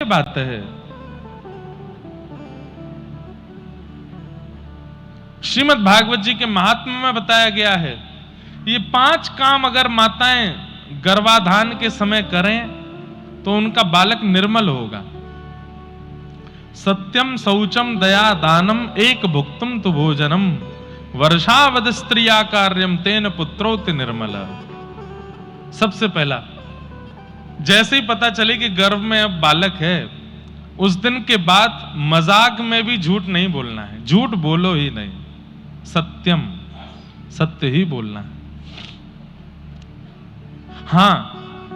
बात है। श्रीमद् भागवत जी के महात्म्य में बताया गया है, ये 5 काम अगर माताएं गर्भाधान के समय करें तो उनका बालक निर्मल होगा। सत्यम शौचम दया दानम एक भुक्तम तु भोजनम वर्षावद स्त्रिया कार्यम तेन पुत्रोति निर्मल। सबसे पहला, जैसे ही पता चले कि गर्भ में अब बालक है, उस दिन के बाद मजाक में भी झूठ नहीं बोलना है। झूठ बोलो ही नहीं, सत्यम, सत्य ही बोलना है। हां,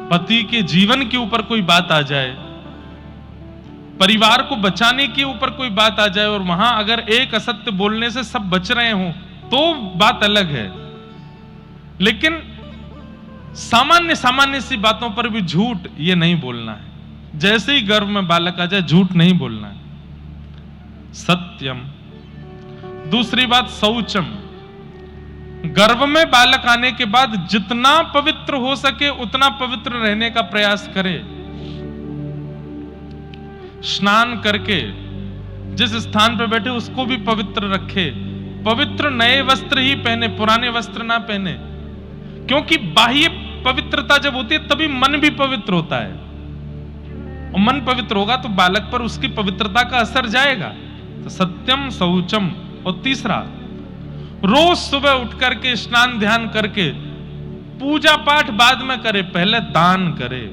पति के जीवन के ऊपर कोई बात आ जाए, परिवार को बचाने के ऊपर कोई बात आ जाए और वहां अगर एक असत्य बोलने से सब बच रहे हो तो बात अलग है, लेकिन सामान्य सामान्य सी बातों पर भी झूठ ये नहीं बोलना है। जैसे ही गर्भ में बालक आ जाए झूठ नहीं बोलना है, सत्यम। दूसरी बात शौचम, गर्भ में बालक आने के बाद जितना पवित्र हो सके उतना पवित्र रहने का प्रयास करे। स्नान करके जिस स्थान पर बैठे उसको भी पवित्र रखे, पवित्र नए वस्त्र ही पहने, पुराने वस्त्र ना पहने, क्योंकि बाह्य पवित्रता जब होती है तभी मन भी पवित्र होता है, और मन पवित्र होगा तो बालक पर उसकी पवित्रता का असर जाएगा। तो सत्यम शौचम। और तीसरा, रोज सुबह उठ करके स्नान ध्यान करके पूजा पाठ बाद में करे, पहले दान करे,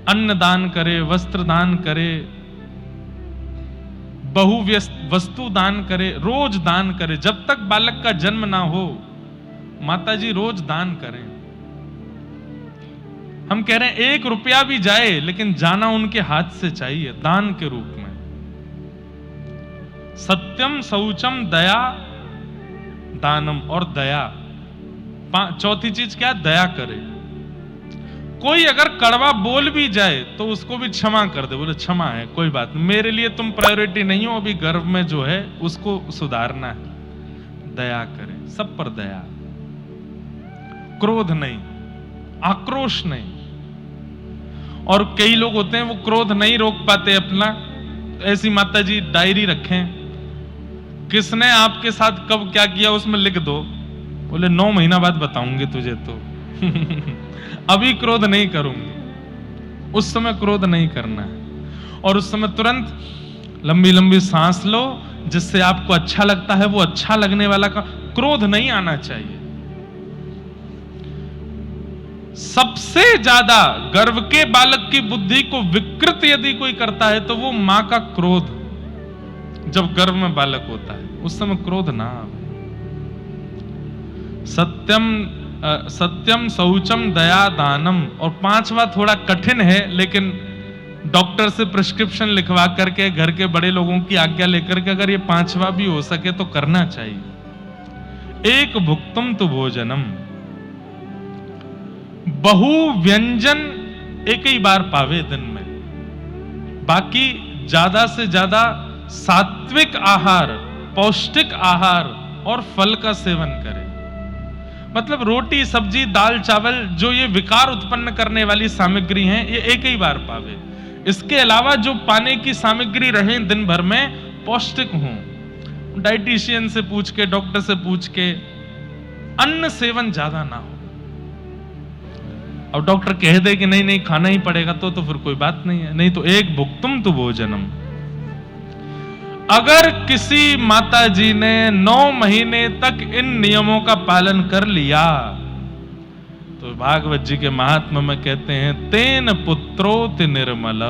अन्न दान करे, वस्त्र दान करे, बहु वस्तु दान करे, रोज दान करे। जब तक बालक का जन्म ना हो माताजी रोज दान करें। हम कह रहे हैं 1 रुपया भी जाए लेकिन जाना उनके हाथ से चाहिए, दान के रूप में। सत्यम शौचम दया दानम। और दया, चौथी चीज क्या? दया करे। कोई अगर कड़वा बोल भी जाए तो उसको भी क्षमा कर दे, बोले क्षमा है, कोई बात नहीं, मेरे लिए तुम प्रायोरिटी नहीं हो, अभी गर्भ में जो है उसको सुधारना है। दया करे, सब पर दया, क्रोध नहीं, आक्रोश नहीं। और कई लोग होते हैं वो क्रोध नहीं रोक पाते अपना, ऐसी माताजी डायरी रखें, किसने आपके साथ कब क्या किया उसमें लिख दो, बोले 9 महीना बाद बताऊंगी तुझे तो अभी क्रोध नहीं करूंगी। उस समय क्रोध नहीं करना है, और उस समय तुरंत लंबी लंबी सांस लो, जिससे आपको अच्छा लगता है वो अच्छा लगने वाला का क्रोध नहीं आना चाहिए। सबसे ज्यादा गर्भ के बालक की बुद्धि को विकृत यदि कोई करता है तो वो मां का क्रोध। जब गर्भ में बालक होता है उस समय क्रोध ना आवे। सत्यम शौचम दया दानम। और 5वां थोड़ा कठिन है, लेकिन डॉक्टर से प्रिस्क्रिप्शन लिखवा करके, घर के बड़े लोगों की आज्ञा लेकर के अगर ये 5वां भी हो सके तो करना चाहिए। एक भुक्तम तु भोजनम, बहु व्यंजन एक ही बार पावे दिन में, बाकी ज्यादा से ज्यादा सात्विक आहार, पौष्टिक आहार और फल का सेवन करे। मतलब रोटी सब्जी दाल चावल जो ये विकार उत्पन्न करने वाली सामग्री हैं, ये एक ही बार पावे। इसके अलावा जो पाने की सामग्री रहे दिन भर में पौष्टिक हों। डाइटिशियन से पूछ के, डॉक्टर से पूछ के, अन्न सेवन ज्यादा ना हो। अब डॉक्टर कह दे कि नहीं नहीं खाना ही पड़ेगा तो फिर कोई बात नहीं है, नहीं तो एक भुक्तुम तु भोजनम। अगर किसी माताजी ने 9 महीने तक इन नियमों का पालन कर लिया तो भागवत जी के महात्म्य में कहते हैं तेन पुत्रोति निर्मल,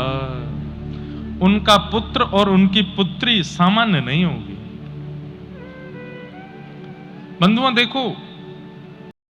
उनका पुत्र और उनकी पुत्री सामान्य नहीं होगी। बंधुओं देखो,